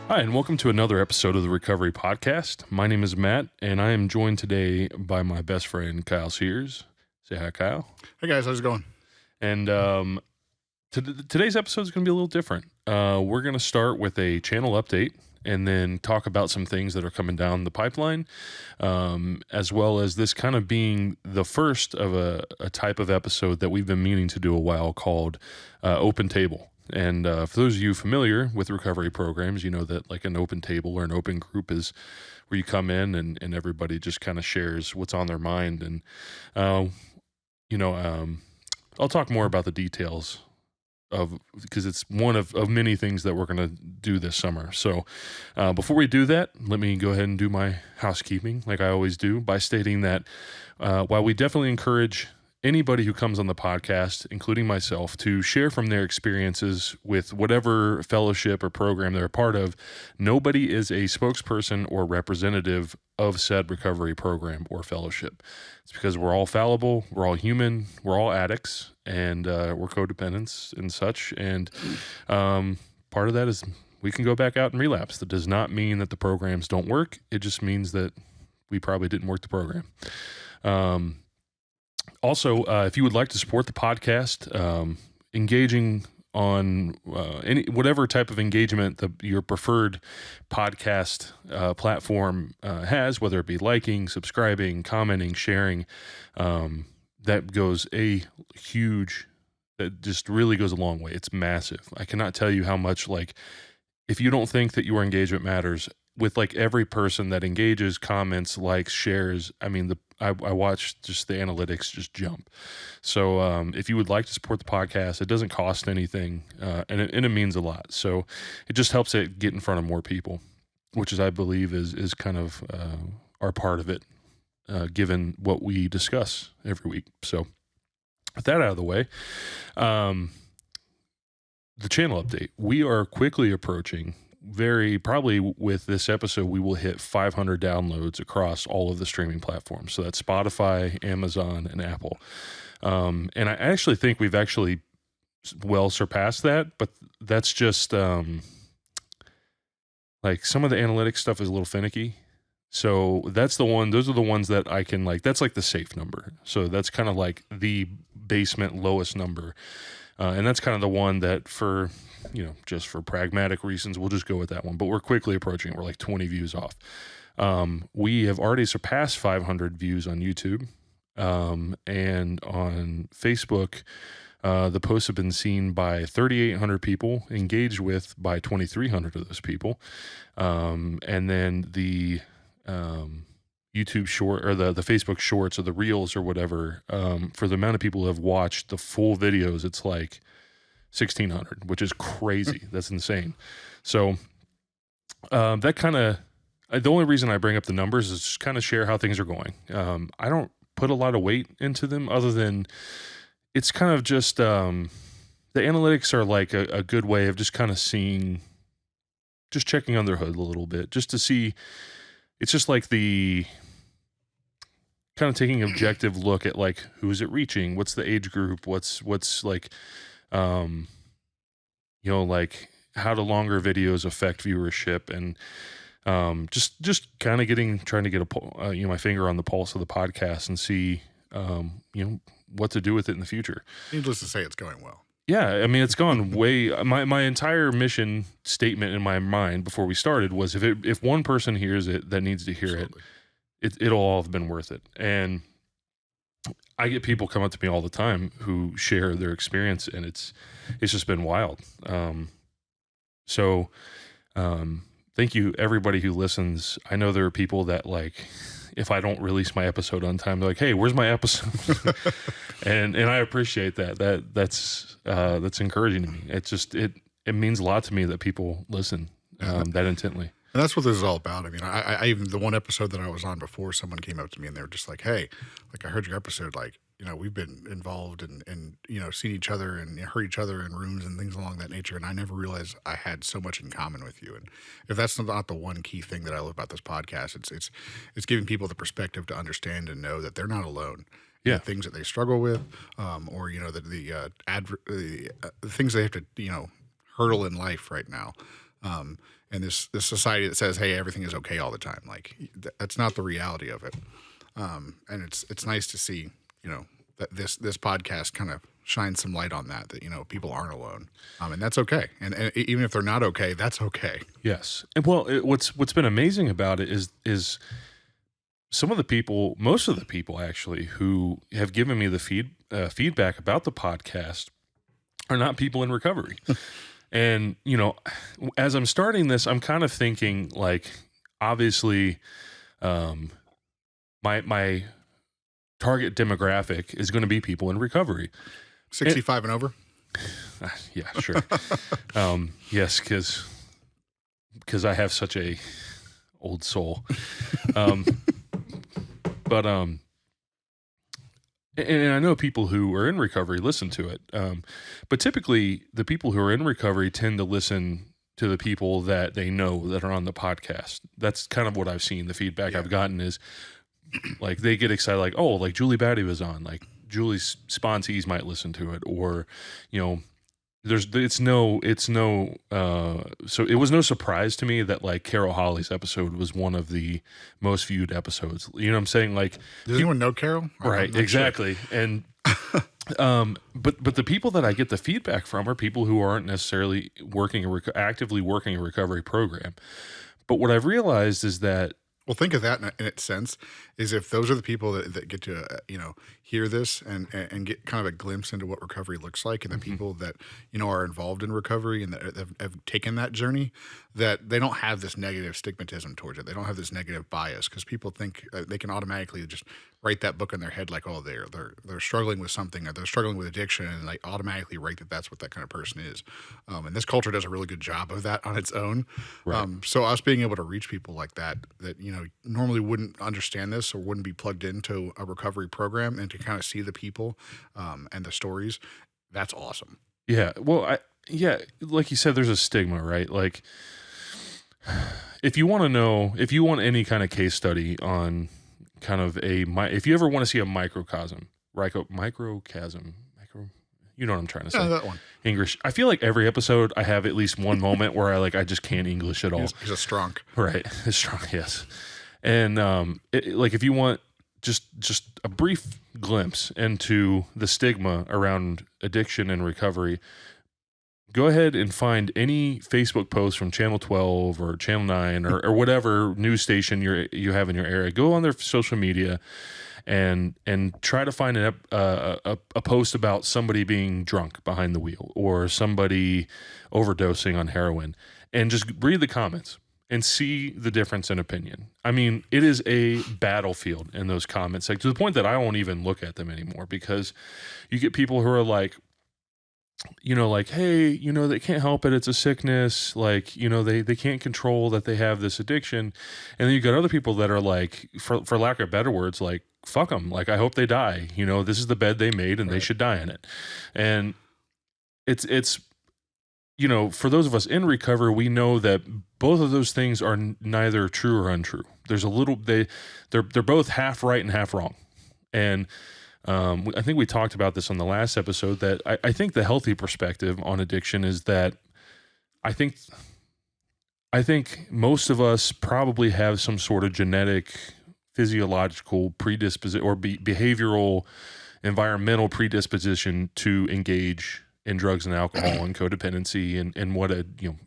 Hi, and welcome to another episode of the Recovery Podcast. My name is Matt, and I am joined today by my best friend, Kyle Sears. Say hi, Kyle. Hey, guys. How's it going? And today's episode is going to be a little different. We're going to start with a channel update and then talk about some things that are coming down the pipeline, as well as this kind of being the first of a type of episode that we've been meaning to do a while called Open Table. And for those of you familiar with recovery programs, you know that like an open table or an open group is where you come in and everybody just kind of shares what's on their mind. And, I'll talk more about the details because it's one of many things that we're going to do this summer. So before we do that, let me go ahead and do my housekeeping like I always do by stating that while we definitely encourage anybody who comes on the podcast, including myself, to share from their experiences with whatever fellowship or program they're a part of, nobody is a spokesperson or representative of said recovery program or fellowship. It's because we're all fallible, we're all human, we're all addicts, and we're codependents and such. And part of that is we can go back out and relapse. That does not mean that the programs don't work. It just means that we probably didn't work the program. Also, if you would like to support the podcast, engaging on whatever type of engagement your preferred podcast platform has, whether it be liking, subscribing, commenting, sharing, that goes that just really goes a long way. It's massive. I cannot tell you how much, if you don't think that your engagement matters, with every person that engages, comments, likes, shares, I mean, I watch just the analytics just jump. So if you would like to support the podcast, it doesn't cost anything, and it means a lot. So it just helps it get in front of more people, which I believe is kind of our part of it, given what we discuss every week. So with that out of the way, the channel update. We are quickly approaching, probably with this episode, we will hit 500 downloads across all of the streaming platforms. So that's Spotify, Amazon, and Apple. And I actually think we've actually well surpassed that, but that's just some of the analytics stuff is a little finicky. So those are the ones that I can that's the safe number. So that's kind of the basement lowest number. And that's kind of the one that just for pragmatic reasons, we'll just go with that one. But we're quickly approaching it. We're 20 views off. We have already surpassed 500 views on YouTube. And on Facebook, the posts have been seen by 3,800 people, engaged with by 2,300 of those people. And then the YouTube short or the Facebook shorts or the reels or whatever, for the amount of people who have watched the full videos, it's 1,600, which is crazy. That's insane. So that kind of, the only reason I bring up the numbers is just kind of share how things are going. I don't put a lot of weight into them other than it's kind of just, the analytics are a good way of just kind of just checking under the hood a little bit, just to see. It's just the kind of taking an objective look at who is it reaching? What's the age group? What's how do longer videos affect viewership? And just kind of trying to get my finger on the pulse of the podcast and see what to do with it in the future. Needless to say, it's going well. Yeah, I mean, it's gone way. My entire mission statement in my mind before we started was if one person hears it that needs to hear Absolutely. it'll all have been worth it. And I get people come up to me all the time who share their experience, and it's just been wild. Thank you everybody who listens. I know there are people that if I don't release my episode on time, they're like, "Hey, where's my episode?" and I appreciate that. That's encouraging to me. It means a lot to me that people listen that intently. And that's what this is all about. I mean, I even the one episode that I was on before, someone came up to me and they were just like, "Hey, I heard your episode. We've been involved and seen each other and heard each other in rooms and things along that nature. And I never realized I had so much in common with you. And if that's not the one key thing that I love about this podcast, it's giving people the perspective to understand and know that they're not alone. Yeah. The things that they struggle with, or the things they have to hurdle in life right now. and this society that says, hey, everything is okay all the time. Like that's not the reality of it. And it's nice to see, you know, that this podcast kind of shines some light on that, you know, people aren't alone. And that's okay. And even if they're not okay, that's okay. Yes. And well, what's been amazing about it is some of the people, most of the people actually, who have given me the feedback about the podcast are not people in recovery. And, you know, as I'm starting this, I'm kind of thinking like, obviously, my target demographic is going to be people in recovery. 65 and over? Yeah, sure. Yes, because I have such a old soul. But and I know people who are in recovery listen to it. But typically the people who are in recovery tend to listen to the people that they know that are on the podcast. That's kind of what I've seen. The feedback I've gotten is like they get excited, like, oh, like Julie Batty was on, like Julie's sponsees might listen to it, or, you know, so it was no surprise to me that like Carol Holly's episode was one of the most viewed episodes. You know what I'm saying? Like, does anyone know Carol? Right, exactly. Sure. And but the people that I get the feedback from are people who aren't necessarily actively working a recovery program. But what I've realized is that, well, think of that in its sense, is if those are the people that get to, you know, hear this and get kind of a glimpse into what recovery looks like, and the people that, you know, are involved in recovery and that have taken that journey, that they don't have this negative stigmatism towards it. They don't have this negative bias, because people think they can automatically just write that book in their head like, oh, they're struggling with something, or they're struggling with addiction, and they automatically write that that's what that kind of person is. And this culture does a really good job of that on its own. Right. So us being able to reach people like that, you know, normally wouldn't understand this or wouldn't be plugged into a recovery program, and to kind of see the people and the stories, that's awesome. Yeah. Well, like you said, there's a stigma, right? Like, if you want any kind of case study on kind of if you ever want to see a microcosm, you know what I'm trying to say. Yeah, that one. English. I feel like every episode I have at least one moment where I just can't English at all. He's a strong. Right. It's strong. Yes. And like if you want just a brief glimpse into the stigma around addiction and recovery, go ahead and find any Facebook post from Channel 12 or Channel 9 or whatever news station you have in your area. Go on their social media and try to find a post about somebody being drunk behind the wheel or somebody overdosing on heroin, and just read the comments and see the difference in opinion. I mean, it is a battlefield in those comments, like to the point that I won't even look at them anymore, because you get people who are like, you know, like, hey, you know, they can't help it. It's a sickness. Like, you know, they can't control that they have this addiction. And then you got other people that are like, for lack of better words, like, fuck them. Like, I hope they die. You know, this is the bed they made and they should die in it. And it's, you know, for those of us in recovery, we know that both of those things are neither true or untrue. There's a little, they're both half right and half wrong. And I think we talked about this on the last episode, that I think the healthy perspective on addiction is that I think most of us probably have some sort of genetic, physiological predisposition or behavioral, environmental predisposition to engage in drugs and alcohol and codependency and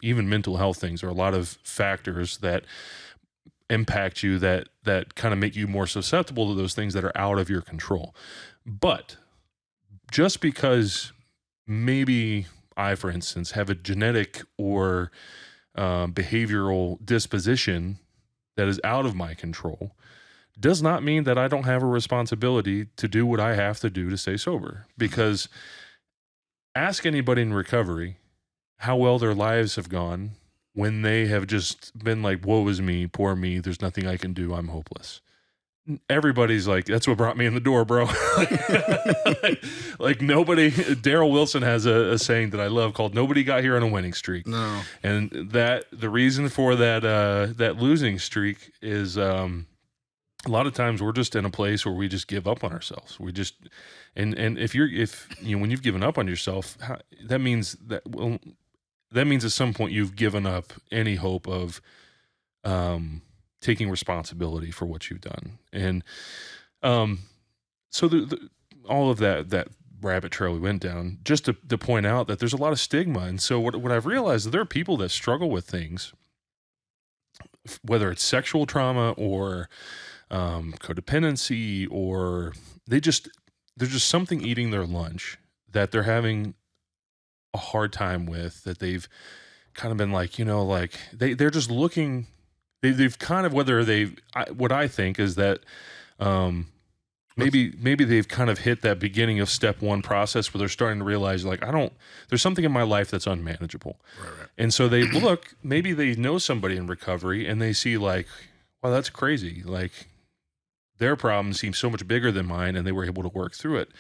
even mental health things. There are a lot of factors that impact you that kind of make you more susceptible to those things that are out of your control. But just because maybe I, for instance, have a genetic or behavioral disposition that is out of my control does not mean that I don't have a responsibility to do what I have to do to stay sober. Because ask anybody in recovery how well their lives have gone when they have just been like, woe is me, poor me, there's nothing I can do, I'm hopeless. Everybody's like, that's what brought me in the door, bro. like nobody, Daryl Wilson has a saying that I love called, nobody got here on a winning streak. No. And that the reason for that losing streak is a lot of times we're just in a place where we just give up on ourselves. We just, and if when you've given up on yourself, that means that, well, that means at some point you've given up any hope of taking responsibility for what you've done. And um, so all of that rabbit trail we went down, just to point out that there's a lot of stigma. And so what I've realized is there are people that struggle with things, whether it's sexual trauma or codependency, or there's just something eating their lunch that they're having a hard time with, that they've kind of been like, like they're just looking, they've kind of, what I think is that, maybe they've kind of hit that beginning of step one process where they're starting to realize, like, there's something in my life that's unmanageable. Right. And so maybe they know somebody in recovery and they see like, wow, that's crazy. Like their problem seems so much bigger than mine and they were able to work through it.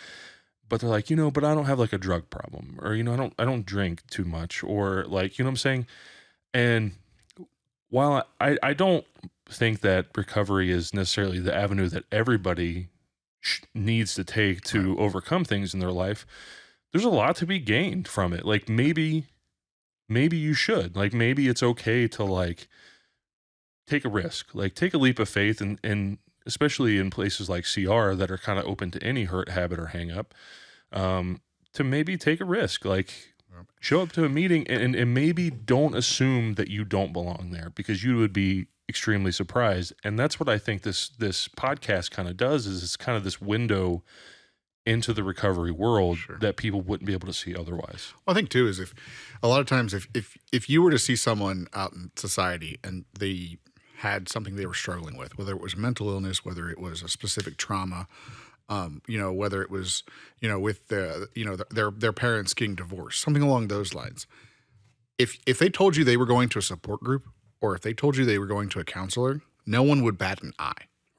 But they're like, but I don't have like a drug problem, or, I don't drink too much, or like, what I'm saying? And while I don't think that recovery is necessarily the avenue that everybody needs to take to overcome things in their life, there's a lot to be gained from it. Like maybe you should, like, maybe it's okay to like take a risk, like take a leap of faith, and especially in places like CR that are kind of open to any hurt, habit, or hang up, to maybe take a risk, like show up to a meeting and maybe don't assume that you don't belong there, because you would be extremely surprised. And that's what I think this podcast kind of does, is it's kind of this window into the recovery world that people wouldn't be able to see otherwise. Well, I think too is if a lot of times if you were to see someone out in society and they had something they were struggling with, whether it was mental illness, whether it was a specific trauma, whether it was, with their parents getting divorced, something along those lines. If they told you they were going to a support group, or if they told you they were going to a counselor, no one would bat an eye.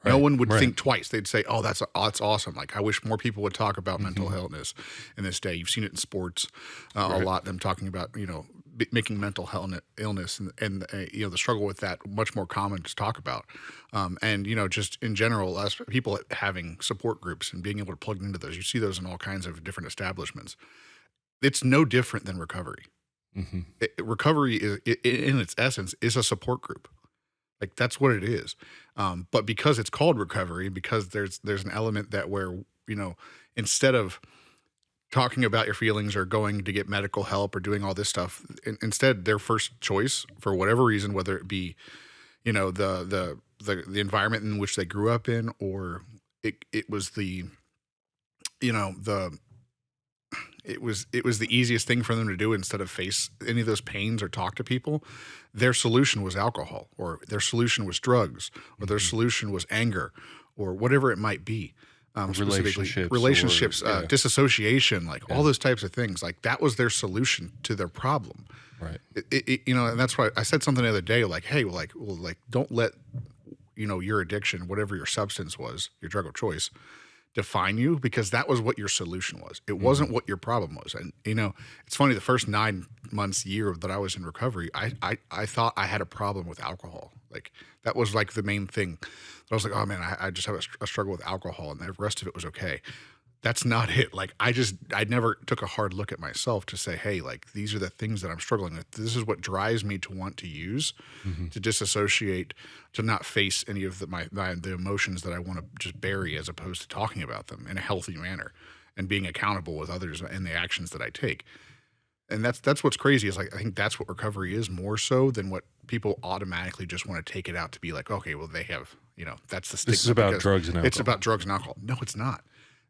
Right. No one would think twice. They'd say, "Oh, that's awesome! Like, I wish more people would talk about mental illness in this day." You've seen it in sports a lot. Them talking about making mental illness and the struggle with that much more common to talk about. And just in general, us people having support groups and being able to plug into those. You see those in all kinds of different establishments. It's no different than recovery. Mm-hmm. Recovery is, in its essence, is a support group. Like that's what it is. But because it's called recovery, because there's an element that where, instead of talking about your feelings or going to get medical help or doing all this stuff, instead their first choice, for whatever reason, whether it be, the environment in which they grew up in, or it was the, it was the easiest thing for them to do instead of face any of those pains or talk to people. Their solution was alcohol, or their solution was drugs, or their solution was anger, or whatever it might be. Relationships, disassociation, like all those types of things. Like that was their solution to their problem. Right. And that's why I said something the other day, like, hey, don't let, your addiction, whatever your substance was, your drug of choice, define you, because that was what your solution was. It wasn't what your problem was. And it's funny, the first 9 months, year that I was in recovery, I thought I had a problem with alcohol. Like that was like the main thing. I was like, oh man, I just have a struggle with alcohol, and the rest of it was okay. That's not it. Like I never took a hard look at myself to say, hey, like these are the things that I'm struggling with. This is what drives me to want to use, to disassociate, to not face any of the emotions that I want to just bury, as opposed to talking about them in a healthy manner and being accountable with others in the actions that I take. And that's what's crazy, is like I think that's what recovery is, more so than what people automatically just want to take it out to be like, okay, well they have, that's the stigma. This is about drugs and alcohol. It's about drugs and alcohol. No, it's not.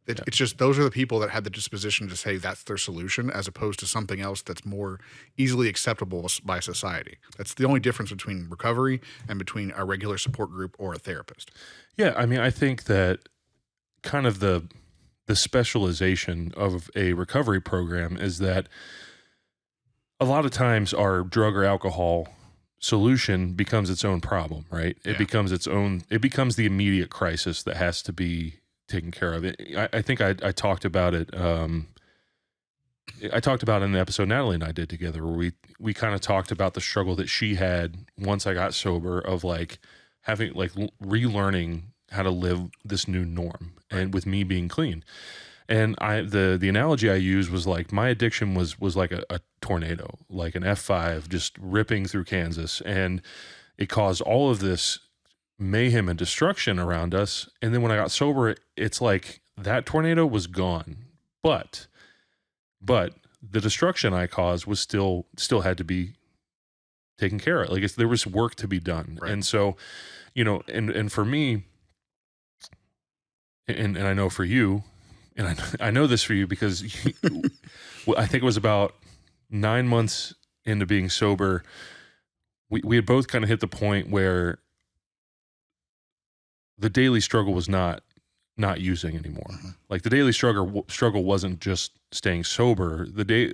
It's just those are the people that had the disposition to say that's their solution, as opposed to something else that's more easily acceptable by society. That's the only difference between recovery and between a regular support group or a therapist. Yeah, I mean, I think that kind of the specialization of a recovery program is that a lot of times our drug or alcohol solution becomes its own problem, right? It becomes the immediate crisis that has to be taken care of. I think I talked about it. I talked about it in the episode Natalie and I did together, where we kind of talked about the struggle that she had once I got sober, of like having like relearning how to live this new norm, and with me being clean. And the analogy I used was like my addiction was like a tornado, like an F5 just ripping through Kansas, and it caused all of this mayhem and destruction around us. And then when I got sober, it's like that tornado was gone, but the destruction I caused was still had to be taken care of. Like there was work to be done, Right. and so and for me, and I know for you, and I know this for you because well, I think it was about 9 months into being sober, we had both kind of hit the point where the daily struggle was not using anymore. Mm-hmm. Like the daily struggle wasn't just staying sober. The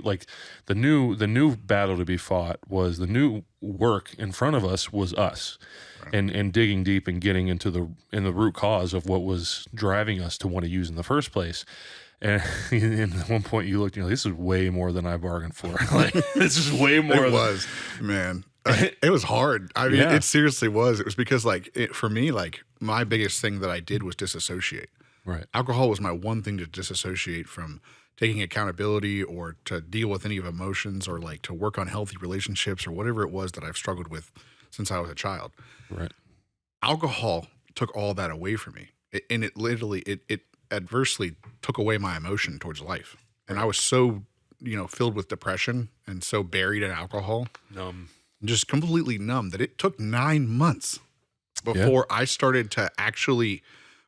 new battle to be fought was the new work in front of us was us. Right. And digging deep and getting into the root cause of what was driving us to want to use in the first place. And at one point you looked, this is way more than I bargained for. Like this is way more. It was, man. It was hard. I mean, It seriously was. It was because for me, like my biggest thing that I did was disassociate. Right. Alcohol was my one thing to disassociate from taking accountability or to deal with any of emotions or like to work on healthy relationships or whatever it was that I've struggled with since I was a child. Right. Alcohol took all that away from me. And it literally, it adversely took away my emotion towards life. And I was so, filled with depression and so buried in alcohol. Just completely numb that it took 9 months before I started to actually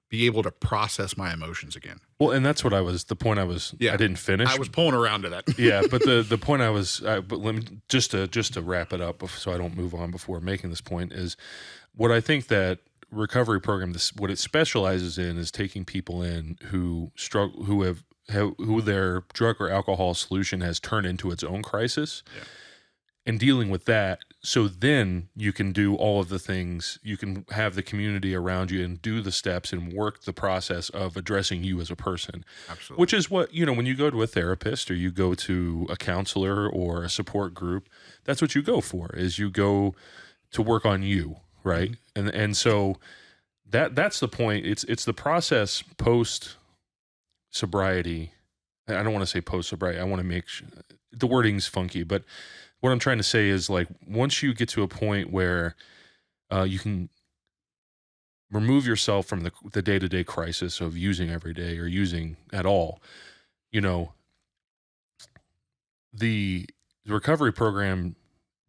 be able to process my emotions again. Well, and that's what I didn't finish. I was pulling around to that. Yeah, but the point but let me just to wrap it up so I don't move on before making this point is what I think that recovery program, what it specializes in is taking people in who struggle, who their drug or alcohol solution has turned into its own crisis. Yeah. And dealing with that, so then you can do all of the things, you can have the community around you and do the steps and work the process of addressing you as a person. Absolutely. Which is what, when you go to a therapist or you go to a counselor or a support group, that's what you go for, is you go to work on you, right? Mm-hmm. And so that's the point. It's the process post sobriety. I don't want to say post sobriety. I want to make sure the wording's funky, but what I'm trying to say is like once you get to a point where you can remove yourself from the day-to-day crisis of using every day or using at all, the recovery program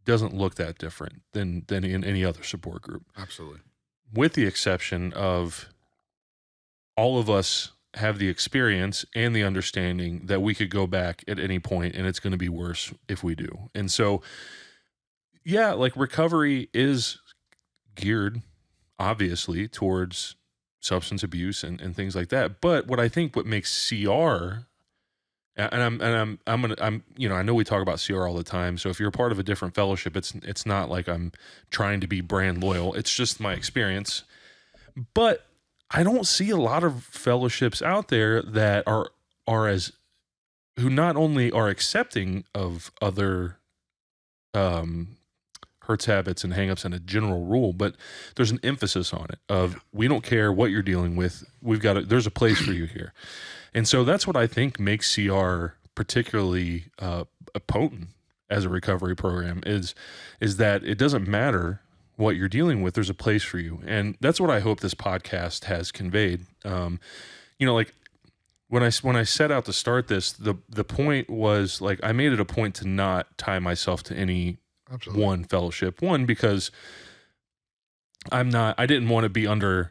doesn't look that different than in any other support group. Absolutely. With the exception of all of us have the experience and the understanding that we could go back at any point and it's going to be worse if we do. And so, like recovery is geared obviously towards substance abuse and things like that. But what makes CR, and I'm I know we talk about CR all the time. So if you're a part of a different fellowship, it's not like I'm trying to be brand loyal. It's just my experience. But I don't see a lot of fellowships out there that are who not only are accepting of other hurts, habits, and hangups and a general rule, but there's an emphasis on it of we don't care what you're dealing with. There's a place for you here. And so that's what I think makes CR particularly potent as a recovery program is that it doesn't matter what you're dealing with, there's a place for you. And that's what I hope this podcast has conveyed. Like when I set out to start this, the point was like, I made it a point to not tie myself to any one fellowship. One, because I didn't want to be under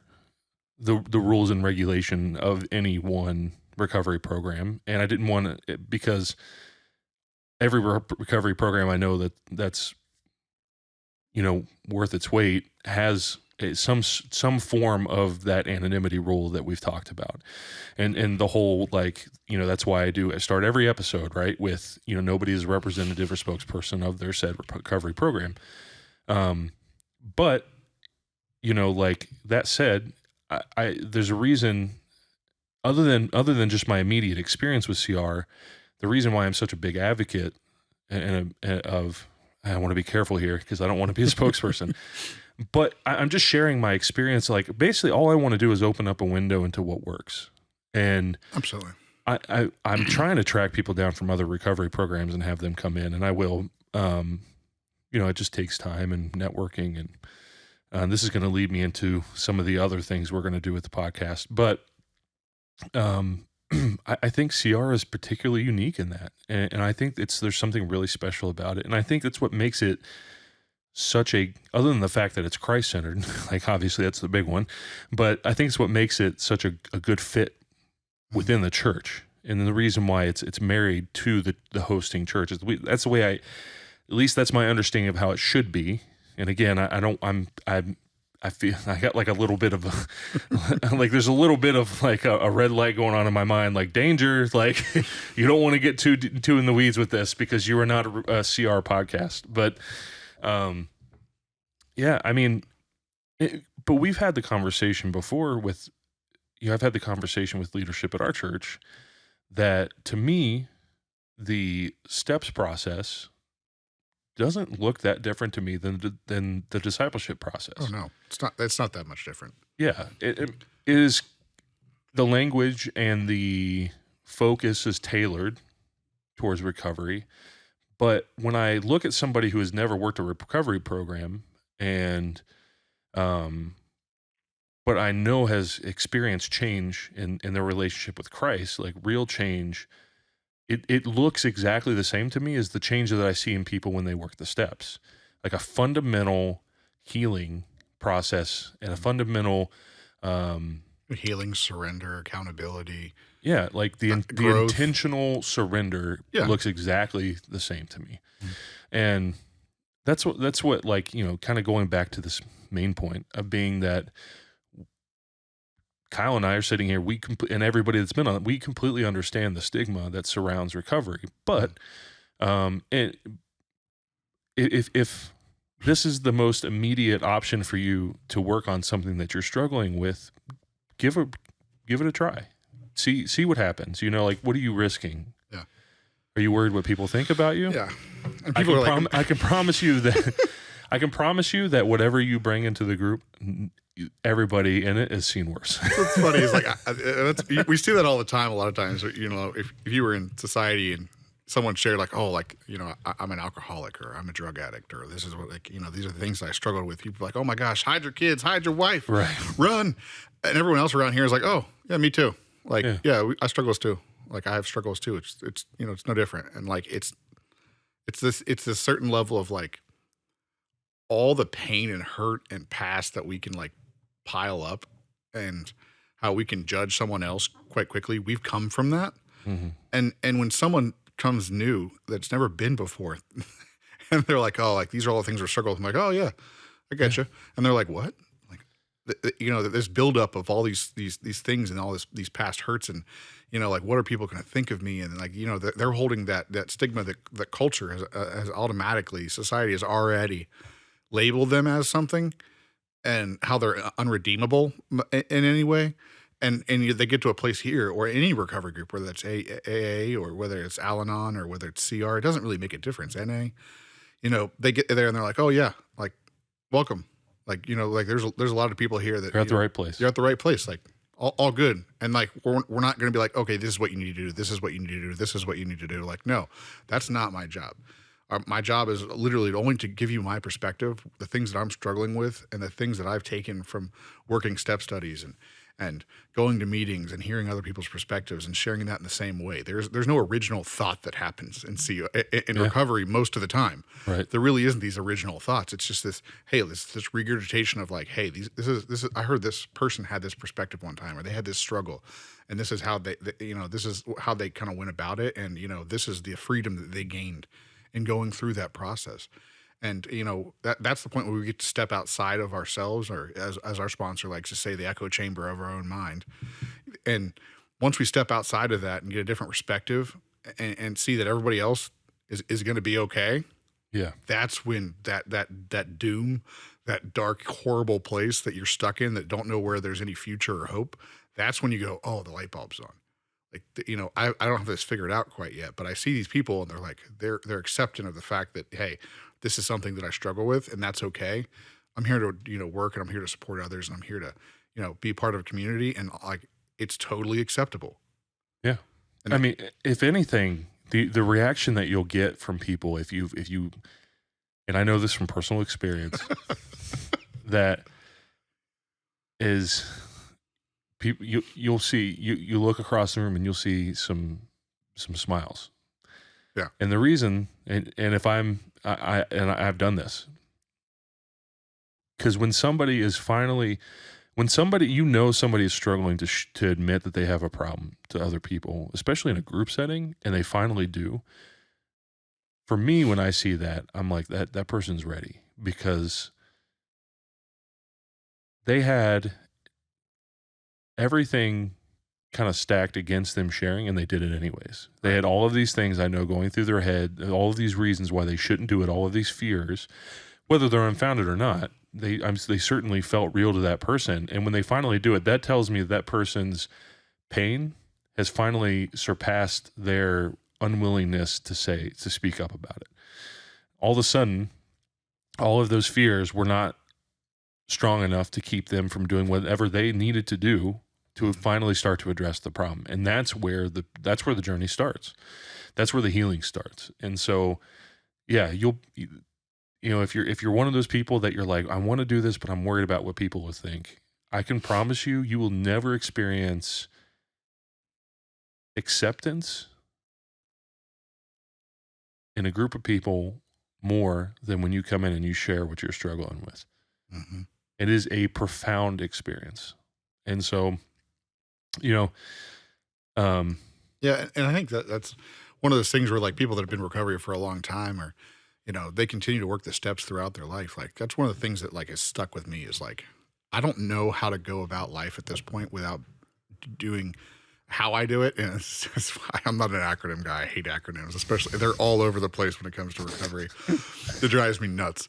the rules and regulation of any one recovery program. And I didn't want to, because every recovery program I know that's worth its weight has some form of that anonymity rule that we've talked about. And the whole, that's why I start every episode, right, with, nobody is a representative or spokesperson of their said recovery program. But, that said, I there's a reason other than just my immediate experience with CR, the reason why I'm such a big advocate of, I want to be careful here because I don't want to be a spokesperson, but I'm just sharing my experience. Like basically all I want to do is open up a window into what works. And absolutely. I'm trying to track people down from other recovery programs and have them come in, and I will. It just takes time and networking, and this is going to lead me into some of the other things we're going to do with the podcast. But I think CR is particularly unique in that, and I think there's something really special about it, and I think that's what makes it other than the fact that it's Christ-centered, like obviously that's the big one, but I think it's what makes it such a good fit within the church, and the reason why it's married to the hosting church. That's the way at least that's my understanding of how it should be. And again, I feel I got like a little bit of like there's a little bit of like a red light going on in my mind, like danger, like you don't want to get too in the weeds with this because you are not a CR podcast. But yeah, I mean, but we've had the conversation before I've had the conversation with leadership at our church that to me, the steps process doesn't look that different to me than the discipleship process. Oh no, it's not. It's not that much different. Yeah, it is. The language and the focus is tailored towards recovery, but when I look at somebody who has never worked a recovery program and, but I know has experienced change in their relationship with Christ, like real change. It looks exactly the same to me as the change that I see in people when they work the steps, like a fundamental healing process and a fundamental healing, surrender, accountability. Yeah, like the intentional surrender looks exactly the same to me, and that's what like kind of going back to this main point of being that Kyle and I are sitting here, and everybody that's been on it, we completely understand the stigma that surrounds recovery. But if this is the most immediate option for you to work on something that you're struggling with, give it a try. See what happens. Like, what are you risking? Yeah. Are you worried what people think about you? Yeah. And people I can promise you that I can promise you that whatever you bring into the group, everybody in it has seen worse. What's funny is like we see that all the time. A lot of times, if you were in society and someone shared like, oh, like I'm an alcoholic or I'm a drug addict or this is what these are the things that I struggled with. People are like, oh my gosh, hide your kids, hide your wife, right? Run. And everyone else around here is like, oh yeah, me too. Like I struggles too. Like I have struggles too. It's it's no different. And like it's this certain level of like all the pain and hurt and past that we can like pile up and how we can judge someone else quite quickly. We've come from that. Mm-hmm. And when someone comes new that's never been before and they're like, oh, like these are all the things we're struggling with. I'm like, oh yeah, I get you. And they're like, what? Like, this buildup of all these things and all these past hurts and, like, what are people going to think of me? And like, they're holding that stigma that culture has automatically, society has already labeled them as something and how they're unredeemable in any way. And they get to a place here or any recovery group, whether it's AA or whether it's Al-Anon or whether it's CR, it doesn't really make a difference. NA, they get there and they're like, oh yeah, like welcome. Like, like there's a lot of people here that you're at the right place. You're at the right place. Like all good. And like, we're not going to be like, okay, this is what you need to do. This is what you need to do. This is what you need to do. Like, no, that's not my job. My job is literally only to give you my perspective, the things that I'm struggling with and the things that I've taken from working step studies and going to meetings and hearing other people's perspectives and sharing that in the same way. There's no original thought that happens in recovery most of the time. Right. There really isn't these original thoughts. It's just this regurgitation of like, hey, this is I heard this person had this perspective one time or they had this struggle and this is how this is how they kind of went about it and this is the freedom that they gained in going through that process. And, that's the point where we get to step outside of ourselves or as our sponsor likes to say, the echo chamber of our own mind. And once we step outside of that and get a different perspective and see that everybody else is going to be okay. Yeah. That's when that doom, that dark, horrible place that you're stuck in that don't know where there's any future or hope. That's when you go, oh, the light bulb's on. Like, I don't have this figured out quite yet, but I see these people and they're like, they're accepting of the fact that, hey, this is something that I struggle with and that's okay. I'm here to, work and I'm here to support others and I'm here to, be part of a community and like, it's totally acceptable. Yeah. And I mean, if anything, the reaction that you'll get from people if you and I know this from personal experience that is people you'll see you look across the room and you'll see some smiles. yeah, And the reason and if I've done this because when somebody is finally when somebody somebody is struggling to admit that they have a problem to other people, especially in a group setting, and they finally do. For me, when I see that, I'm like that person's ready because they had everything kind of stacked against them sharing, and they did it anyways. They had all of these things I know going through their head, all of these reasons why they shouldn't do it, all of these fears, whether they're unfounded or not. They certainly felt real to that person, and when they finally do it, that tells me that person's pain has finally surpassed their unwillingness to speak up about it. All of a sudden, all of those fears were not strong enough to keep them from doing whatever they needed to do to finally start to address the problem. And that's where the journey starts. That's where the healing starts. And so, yeah, if you're one of those people that you're like, I want to do this, but I'm worried about what people will think, I can promise you will never experience acceptance in a group of people more than when you come in and you share what you're struggling with. mm-hmm. It is a profound experience. And so, yeah, and I think that's one of those things where like people that have been in recovery for a long time, or they continue to work the steps throughout their life. Like that's one of the things that like has stuck with me is like I don't know how to go about life at this point without doing how I do it. And it's I'm not an acronym guy. I hate acronyms, especially they're all over the place when it comes to recovery. It drives me nuts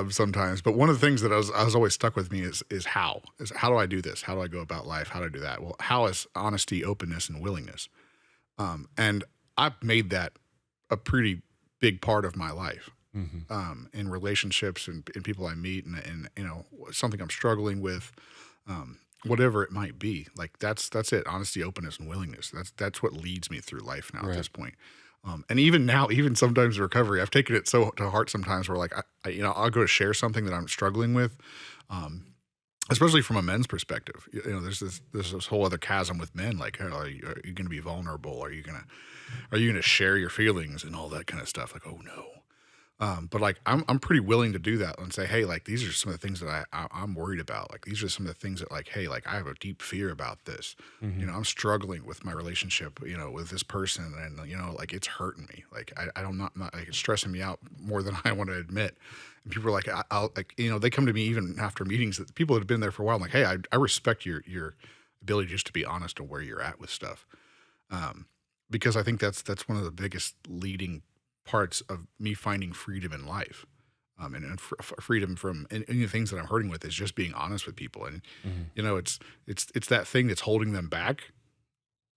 sometimes. But one of the things that I was always stuck with me is how do I do this? How do I go about life? How do I do that? Well, how is honesty, openness, and willingness. And I've made that a pretty big part of my life. In relationships and people I meet and something I'm struggling with, whatever it might be. Like that's it. Honesty, openness, and willingness. That's what leads me through life now Right. at this point. And even now, even sometimes in recovery, I've taken it so to heart sometimes where like I'll go to share something that I'm struggling with, especially from a men's perspective. There's this whole other chasm with men. Like, are you going to be vulnerable? Are you going to share your feelings and all that kind of stuff? Like, oh no. But like I'm pretty willing to do that and say, hey, like these are some of the things that I'm worried about. Like these are some of the things that like, hey, like I have a deep fear about this. I'm struggling with my relationship, with this person, and like it's hurting me. Like I don't not like it's stressing me out more than I want to admit. And people are like, I'll like they come to me even after meetings that people that have been there for a while. I'm like, hey, I respect your ability just to be honest on where you're at with stuff, because I think that's one of the biggest leading parts of me finding freedom in life, and freedom from any things that I'm hurting with is just being honest with people. And it's that thing that's holding them back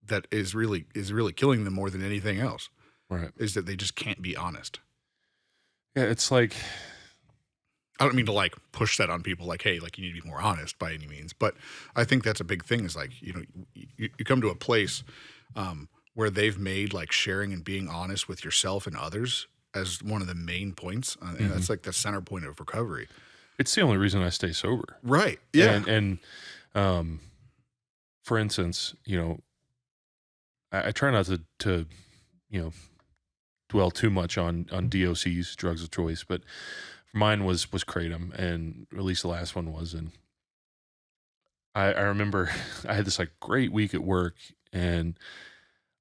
that is really killing them more than anything else. Right. Is that they just can't be honest. Yeah, it's like I don't mean to like push that on people like, hey, like you need to be more honest by any means, but I think that's a big thing is like you come to a place where they've made like sharing and being honest with yourself and others as one of the main points. And that's like the center point of recovery. It's the only reason I stay sober. Right. Yeah. And for instance, I try not to dwell too much on DOCs, drugs of choice, but mine was Kratom, and at least the last one was. And I remember I had this like great week at work, and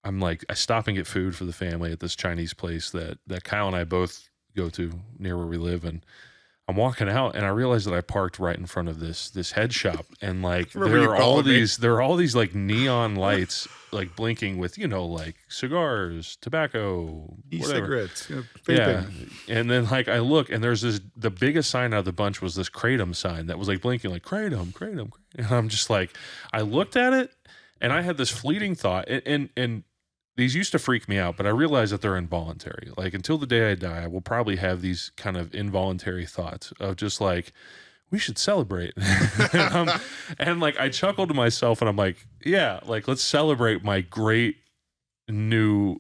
I'm like, I stop and get food for the family at this Chinese place that Kyle and I both go to near where we live. And I'm walking out and I realized that I parked right in front of this head shop. And like, there are all these like neon lights, like blinking with, like cigars, tobacco, e-cigarettes, yeah. And then like, I look and there's the biggest sign out of the bunch was this Kratom sign that was like blinking like Kratom. And I'm just like, I looked at it and I had this fleeting thought and these used to freak me out, but I realized that they're involuntary. Like until the day I die, I will probably have these kind of involuntary thoughts of just like, we should celebrate. And like I chuckled to myself and I'm like, yeah, like let's celebrate my great new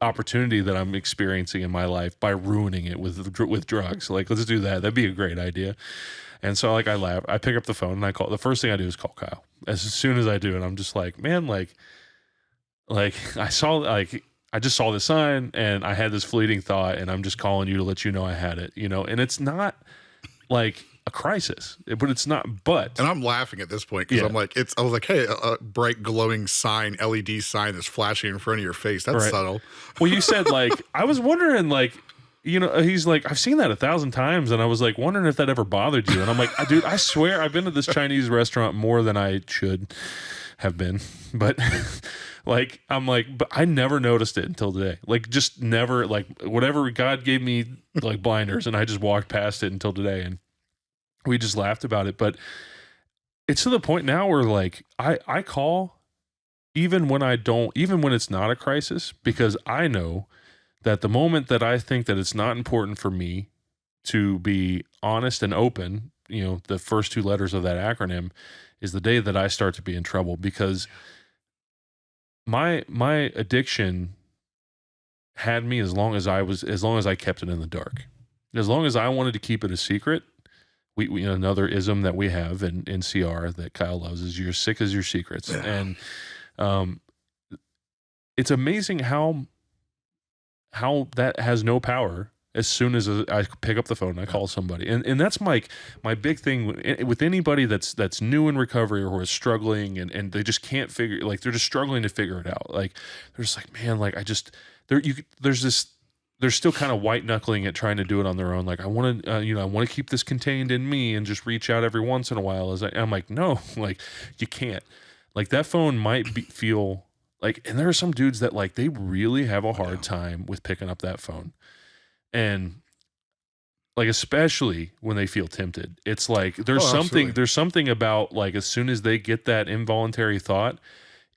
opportunity that I'm experiencing in my life by ruining it with drugs. Like, let's do that. That'd be a great idea. And so like I laugh, I pick up the phone and I call. The first thing I do is call Kyle. As soon as I do, and I'm just like, man, like I just saw the sign and I had this fleeting thought, and I'm just calling you to let you know I had it, and it's not like a crisis, but it's not. But And I'm laughing at this point because Yeah. I'm like, I was like, hey, a bright glowing sign, LED sign that's flashing in front of your face. That's Right. subtle. well, you said like I was wondering like. He's like, I've seen that 1,000 times, and I was like wondering if that ever bothered you. And I'm like, dude, I swear I've been to this Chinese restaurant more than I should have been, but like I'm like, but I never noticed it until today. Like, just never, like, whatever, God gave me like blinders, and I just walked past it until today, and we just laughed about it. But it's to the point now where like I call even when it's not a crisis, because I know that the moment that I think that it's not important for me to be honest and open, the first two letters of that acronym, is the day that I start to be in trouble, because my addiction had me as long as I kept it in the dark. As long as I wanted to keep it a secret, we another ism that we have in CR that Kyle loves is you're sick as your secrets. Yeah. And it's amazing how that has no power as soon as I pick up the phone and I call somebody. And that's my big thing with anybody that's new in recovery or who is struggling and they just can't figure, like, they're just struggling to figure it out. Like, they're just like, man, like, they're still kind of white knuckling it, trying to do it on their own. Like, I want to, I want to keep this contained in me and just reach out every once in a while. I'm like, no, like, you can't. Like, that phone might feel like, and there are some dudes that like, they really have a hard time with picking up that phone. And like, especially when they feel tempted, it's like, there's something about like, as soon as they get that involuntary thought,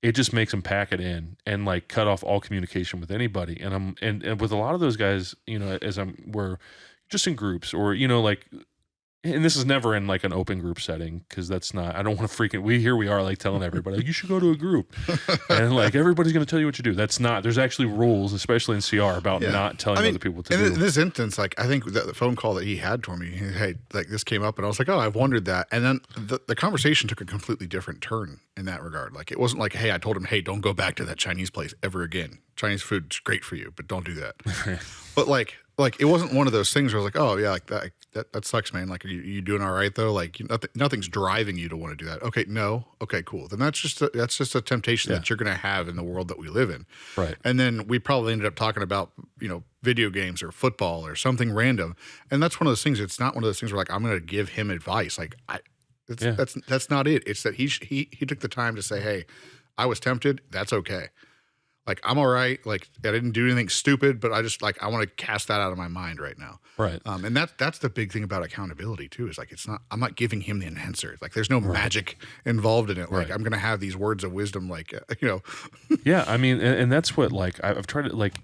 it just makes them pack it in and like cut off all communication with anybody. And and with a lot of those guys, we're just in groups or, like, and this is never in like an open group setting, because that's not, I don't want to we are like telling everybody, like, you should go to a group and like everybody's going to tell you what to do. That's not, there's actually rules, especially in CR, about not telling other people what to do. In this instance, like, I think that the phone call that he had to me, hey, like, this came up, and I was like, oh, I've wondered that. And then the conversation took a completely different turn in that regard. Like, it wasn't like, hey, I told him, hey, don't go back to that Chinese place ever again. Chinese food's great for you, but don't do that. But like it wasn't one of those things where I was like, oh yeah, like that sucks, man. Like, are you doing all right though? Like, nothing's driving you to want to do that. Okay, no, okay, cool. Then that's just a temptation that you're gonna have in the world that we live in. Right. And then we probably ended up talking about video games or football or something random. And that's one of those things. It's not one of those things where like I'm gonna give him advice. Like that's not it. It's that he took the time to say, hey, I was tempted. That's okay. Like, I'm all right. Like, I didn't do anything stupid, but I just like, I want to cast that out of my mind right now. Right. And that's the big thing about accountability too, is like, I'm not giving him the enhancer. Like, there's no magic involved in it. Like, I'm going to have these words of wisdom, like, Yeah. I mean, and that's what, like, I've tried to, like,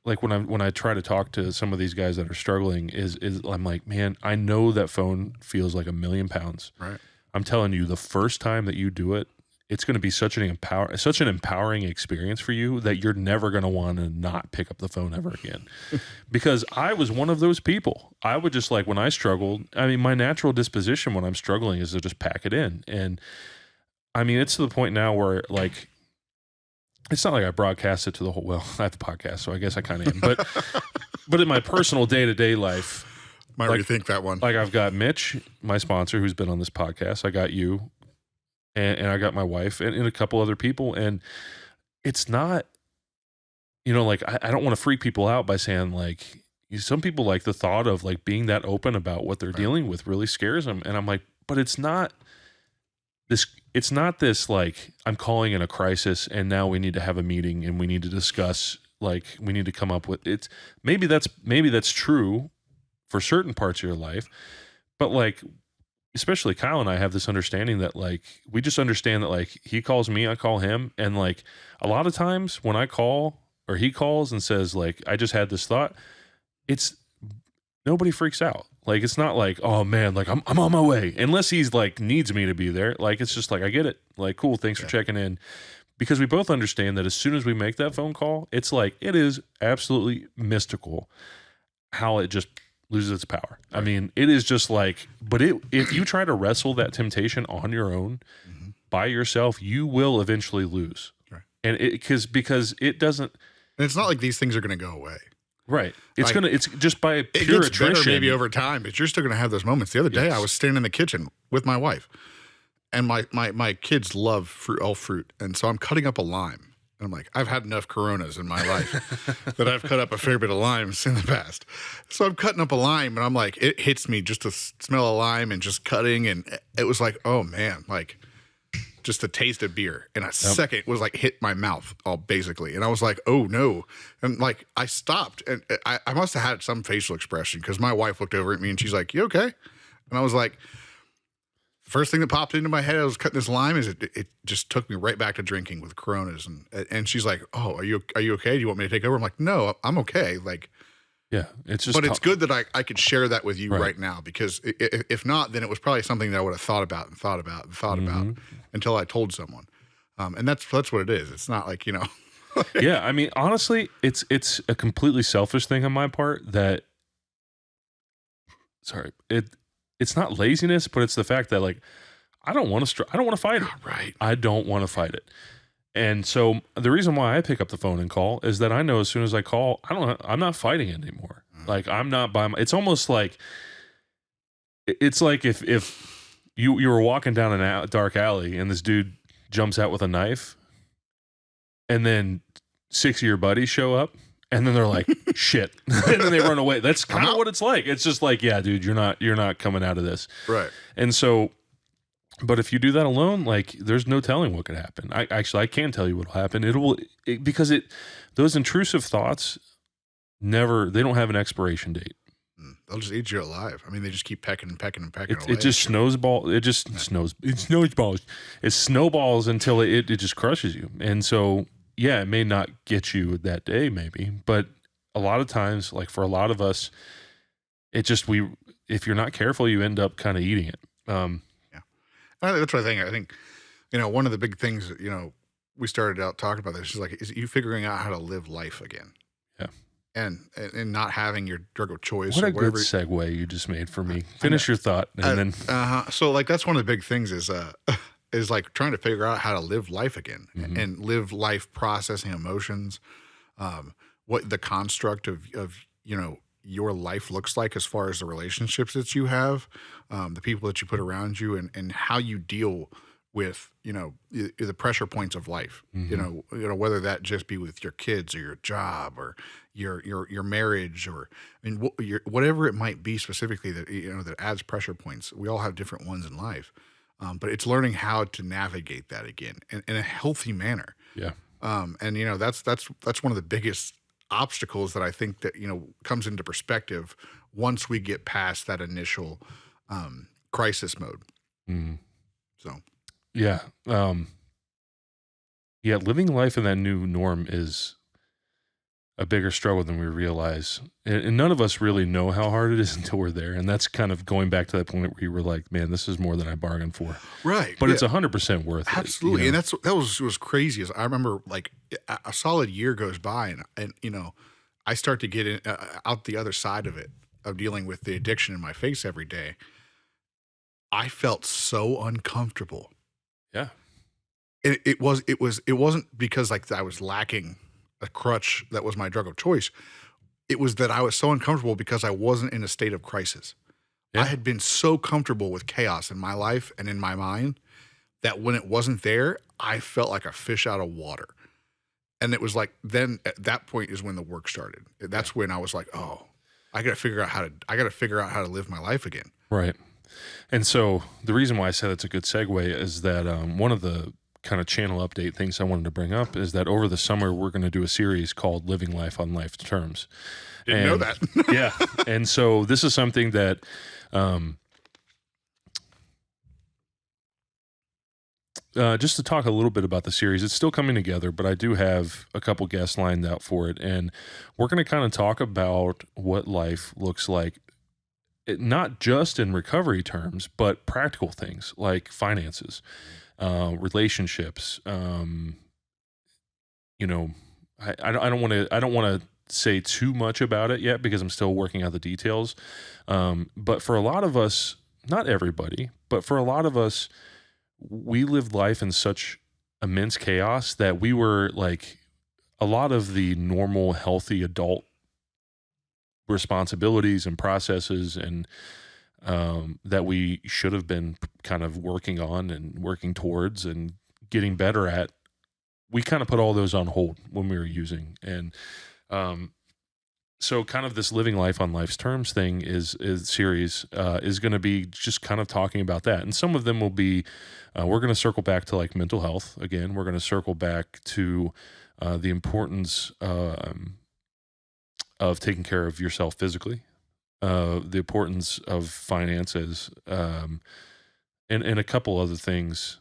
like when I try to talk to some of these guys that are struggling is I'm like, man, I know that phone feels like 1,000,000 pounds. Right. I'm telling you, the first time that you do it, it's going to be such an empowering experience for you that you're never going to want to not pick up the phone ever again. Because I was one of those people. I would just, like, when I struggled, I mean, my natural disposition when I'm struggling is to just pack it in. And I mean, it's to the point now where, like, it's not like I broadcast it to the whole, well, I have a podcast, so I guess I kind of am. But in my personal day-to-day life, might rethink that one. Like, I've got Mitch, my sponsor, who's been on this podcast. I got you. And I got my wife and a couple other people. And it's not, like, I don't want to freak people out by saying, like, some people, like, the thought of, like, being that open about what they're dealing with really scares them. And I'm like, but it's not this, like, I'm calling in a crisis and now we need to have a meeting and we need to discuss, like, we need to come up with it's maybe that's true for certain parts of your life. But, like, especially Kyle and I have this understanding that, like, we just understand that, like, he calls me, I call him. And, like, a lot of times when I call or he calls and says, like, I just had this thought, it's nobody freaks out. Like, it's not like, oh man, like, I'm on my way, unless he's like needs me to be there. Like, it's just like, I get it. Like, cool. Thanks for checking in. because we both understand that as soon as we make that phone call, it's like, it is absolutely mystical how it just loses its power. Right. I mean, it is just like, but if you try to wrestle that temptation on your own by yourself, you will eventually lose. Right. And because it doesn't, and it's not like these things are going to go away. Right. It's like, it's just by pure it gets attrition. Better maybe over time, but you're still going to have those moments. The other day I was standing in the kitchen with my wife, and my kids love fruit. And so I'm cutting up a lime. And I'm like, I've had enough Coronas in my life that I've cut up a fair bit of limes in the past. So I'm cutting up a lime, and I'm like, it hits me just to smell of lime and just cutting. And it was like, oh man, like just the taste of beer. And a second was like hit my mouth all basically. And I was like, oh no. And like I stopped, and I must have had some facial expression, because my wife looked over at me and she's like, you okay? And I was like, first thing that popped into my head, I was cutting this lime, is it just took me right back to drinking with Coronas. And she's like, oh, are you okay? Do you want me to take over? I'm like, no, I'm okay. Like, yeah, it's just, but it's good that I could share that with you right now, because if not, then it was probably something that I would have thought about until I told someone. And that's what it is. It's not like, yeah. I mean, honestly, it's a completely selfish thing on my part that, it's not laziness, but it's the fact that, like, I don't want to fight it. Right. I don't want to fight it. And so the reason why I pick up the phone and call is that I know as soon as I call, I'm not fighting it anymore. Like, I'm not it's almost like, it's like if you were walking down a dark alley and this dude jumps out with a knife, and then 6 of your buddies show up, and then they're like, shit. And then they run away. That's kind of what it's like. It's just like, yeah, dude, you're not coming out of this. Right. And so, but if you do that alone, like, there's no telling what could happen. I can tell you what'll happen. Because those intrusive thoughts they don't have an expiration date. They'll just eat you alive. I mean, they just keep pecking and pecking and pecking away. It just snowballs. It snowballs until it just crushes you. And so, yeah, it may not get you that day, maybe, but a lot of times, like for a lot of us, if you're not careful, you end up kind of eating it. Yeah, that's what I think. I think, one of the big things that, we started out talking about this is you figuring out how to live life again. Yeah. And not having your drug of choice. What or a whatever. Good segue you just made for me. Finish your thought, and then. So like that's one of the big things is like trying to figure out how to live life again, and live life processing emotions, what the construct of your life looks like as far as the relationships that you have, the people that you put around you, and how you deal with the pressure points of life. Whether that just be with your kids or your job or your marriage, or whatever it might be specifically that that adds pressure points. We all have different ones in life. But it's learning how to navigate that again in a healthy manner. Yeah. And that's one of the biggest obstacles that I think that, comes into perspective once we get past that initial crisis mode. Mm. So. Yeah. Living life in that new norm is a bigger struggle than we realize. And none of us really know how hard it is until we're there. And that's kind of going back to that point where you were like, man, this is more than I bargained for. Right. But it's 100% worth it. Absolutely. And that was crazy. I remember like a solid year goes by and I start to get out the other side of it, of dealing with the addiction in my face every day. I felt so uncomfortable. Yeah. It wasn't because like I was lacking a crutch that was my drug of choice. It was that I was so uncomfortable because I wasn't in a state of crisis. Yeah. I had been so comfortable with chaos in my life and in my mind that when it wasn't there, I felt like a fish out of water. And it was like, then at that point is when the work started. That's when I was like, oh, I got to figure out how to live my life again. Right. And so the reason why I said it's a good segue is that one of the kind of channel update things I wanted to bring up is that over the summer, we're going to do a series called Living Life on Life's Terms. Didn't know that. Yeah. And so this is something that, just to talk a little bit about the series, it's still coming together, but I do have a couple guests lined out for it. And we're going to kind of talk about what life looks like, not just in recovery terms, but practical things like finances, relationships, you know, I don't want to, say too much about it yet because I'm still working out the details. But for a lot of us, not everybody, but for a lot of us, we lived life in such immense chaos that we were like a lot of the normal, healthy adult responsibilities and processes and that we should have been kind of working on and working towards and getting better at. We kind of put all those on hold when we were using. And um, so kind of this living life on life's terms thing is series is going to be just kind of talking about that. And some of them will be, we're going to circle back to like mental health again. We're going to circle back to the importance of taking care of yourself physically, the importance of finances, and a couple other things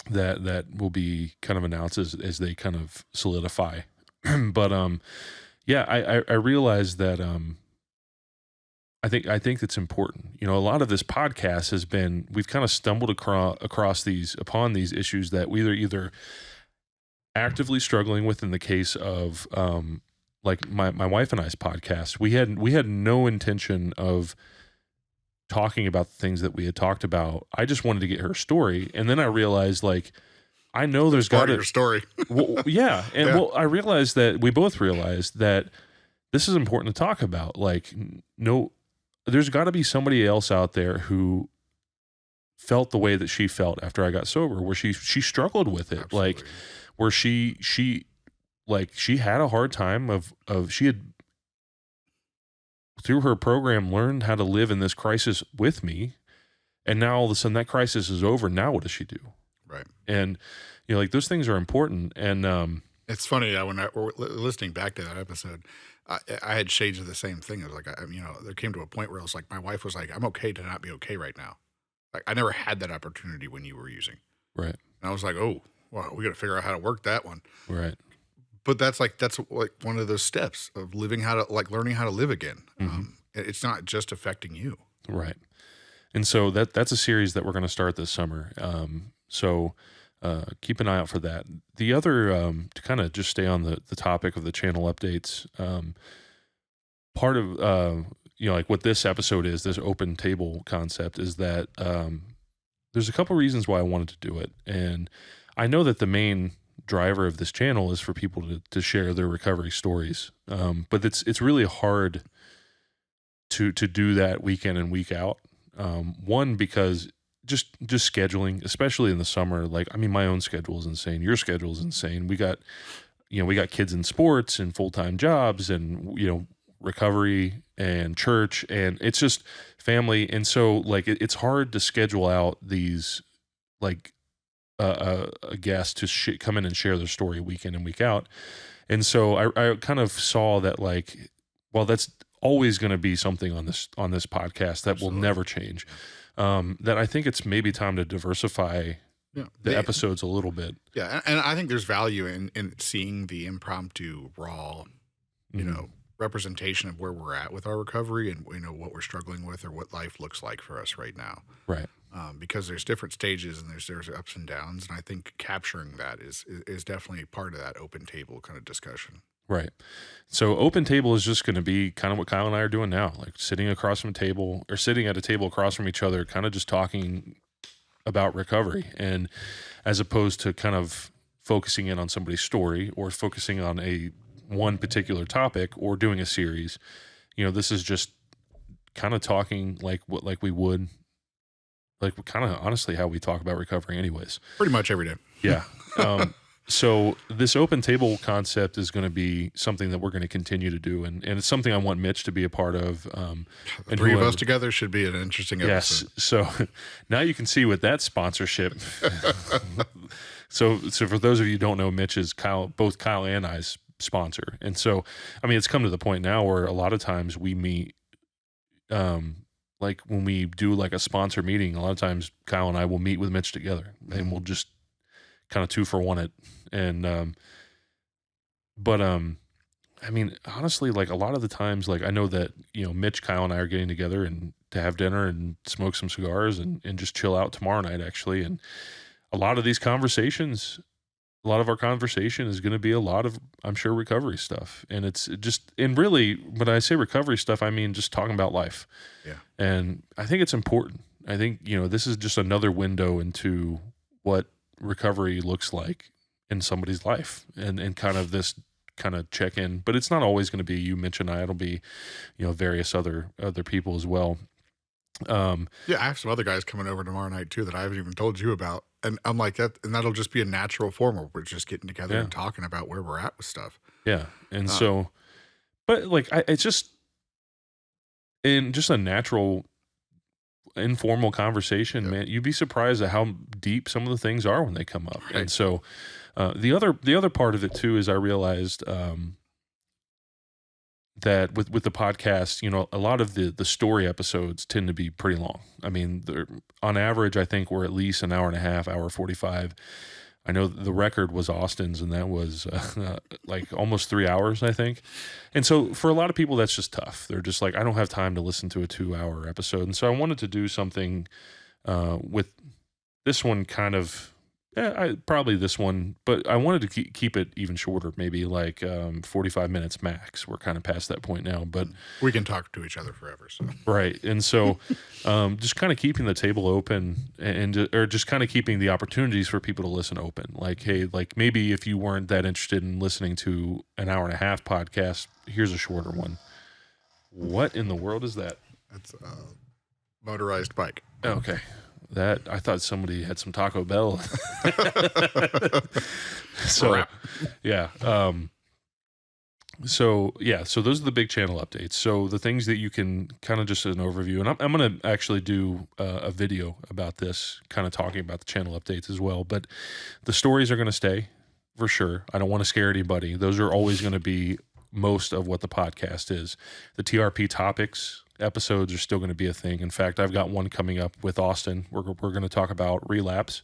that will be kind of announced as they kind of solidify. But yeah, I realize that I think it's important. You know, a lot of this podcast has been, we've kind of stumbled across upon these issues that we're either actively struggling with. In the case of like my wife and I's podcast, we had no intention of talking about the things that we had talked about. I just wanted to get her story, and then I realized like I know there's got Part of your story. well, yeah, and Yeah. well, I realized that we both realized that this is important to talk about. Like, no, there's got to be somebody else out there who felt the way that she felt after I got sober, where she struggled with it, like Absolutely. where she had a hard time of she had through her program learned how to live in this crisis with me, and now all of a sudden that crisis is over. Now what does she do? Right. And you know, like those things are important. And It's funny when I were listening back to that episode, I had shades of the same thing. It was like, you know, there came to a point where I was like, my wife was like, "I'm okay to not be okay right now." Like, I never had that opportunity when you were using, right, and I was like, "Oh, well, we got to figure out how to work that one." right, But that's like one of those steps of living how to like learning how to live again. hmm It's not just affecting you. right. And so that's a series that we're going to start this summer. So keep an eye out for that. The other, to kind of just stay on the topic of the channel updates, part of, you know, like what this episode is, this open table concept is that there's a couple reasons why I wanted to do it. And I know that the main driver of this channel is for people to share their recovery stories. But it's really hard to do that week in and week out. One, because just scheduling, especially in the summer, like, I mean, my own schedule is insane. Your schedule is insane. We got kids in sports and full-time jobs and, you know, recovery and church, and it's just family. And so like, it's hard to schedule out these, like, a guest to come in and share their story week in and week out. And so I kind of saw that, like, well, that's always going to be something on this podcast that will Absolutely. never change. That I think it's maybe time to diversify Yeah. the episodes a little bit. Yeah, and I think there's value in seeing the impromptu, raw, you Mhm. know, representation of where we're at with our recovery and, you know, what we're struggling with or what life looks like for us right now. Right. Because there's different stages and there's ups and downs, and I think capturing that is definitely part of that open table kind of discussion. Right. So open table is just going to be kind of what Kyle and I are doing now, like sitting across from a table or sitting at a table across from each other, kind of just talking about recovery, and as opposed to kind of focusing in on somebody's story or focusing on one particular topic or doing a series. You know, this is just kind of talking like we would, like, kind of honestly how we talk about recovery anyways. Pretty much every day. Yeah. So this open table concept is going to be something that we're going to continue to do, and it's something I want Mitch to be a part of. The And three of whoever. us together should be an interesting Yes. episode. So now you can see with that sponsorship. So for those of you who don't know, Mitch is both Kyle and I's sponsor. And so, I mean, it's come to the point now where a lot of times we meet, like when we do like a sponsor meeting, a lot of times Kyle and I will meet with Mitch together and we'll just kind of 2-for-1 it. And, but, I mean, honestly, like a lot of the times, like I know that, you know, Mitch, Kyle and I are getting together and to have dinner and smoke some cigars and just chill out tomorrow night, actually. And a lot of these conversations, a lot of our conversation is going to be a lot of, I'm sure, recovery stuff. And it's just, and really, when I say recovery stuff, I mean just talking about life. Yeah. And I think it's important. I think, this is just another window into what recovery looks like in somebody's life, and kind of this kind of check in. But it's not always going to be you mentioned it'll be, various other people as well. Yeah, I have some other guys coming over tomorrow night too that I haven't even told you about. And I'm like that, and that'll just be a natural form where we're just getting together Yeah. and talking about where we're at with stuff. Yeah. And so, but like, it's just in just a natural, informal conversation, Yep. man, you'd be surprised at how deep some of the things are when they come up. Right. And so, the other part of it too is I realized, that with the podcast, a lot of the story episodes tend to be pretty long. I mean, they're on average, I think we're at least an hour and a half, hour 45. I know the record was Austin's, and that was like almost 3 hours, I think. And so for a lot of people, that's just tough. They're just like, I don't have time to listen to a 2-hour episode. And so I wanted to do something with this one kind of, probably this one, but I wanted to keep it even shorter, maybe like 45 minutes max. We're kind of past that point now, but We can talk to each other forever. So right. And so just kind of keeping the table open, or just kind of keeping the opportunities for people to listen open. Like, hey, like maybe if you weren't that interested in listening to an hour and a half podcast, here's a shorter one. What in the world is that? that's a motorized bike. Okay. That, I thought somebody had some Taco Bell. So, Crap. yeah. So those are the big channel updates. So the things that you can kind of just an overview, and I'm going to actually do a video about this, kind of talking about the channel updates as well. But the stories are going to stay for sure. I don't want to scare anybody. Those are always going to be most of what the podcast is. The TRP topics episodes are still going to be a thing. In fact, I've got one coming up with Austin. We're going to talk about relapse.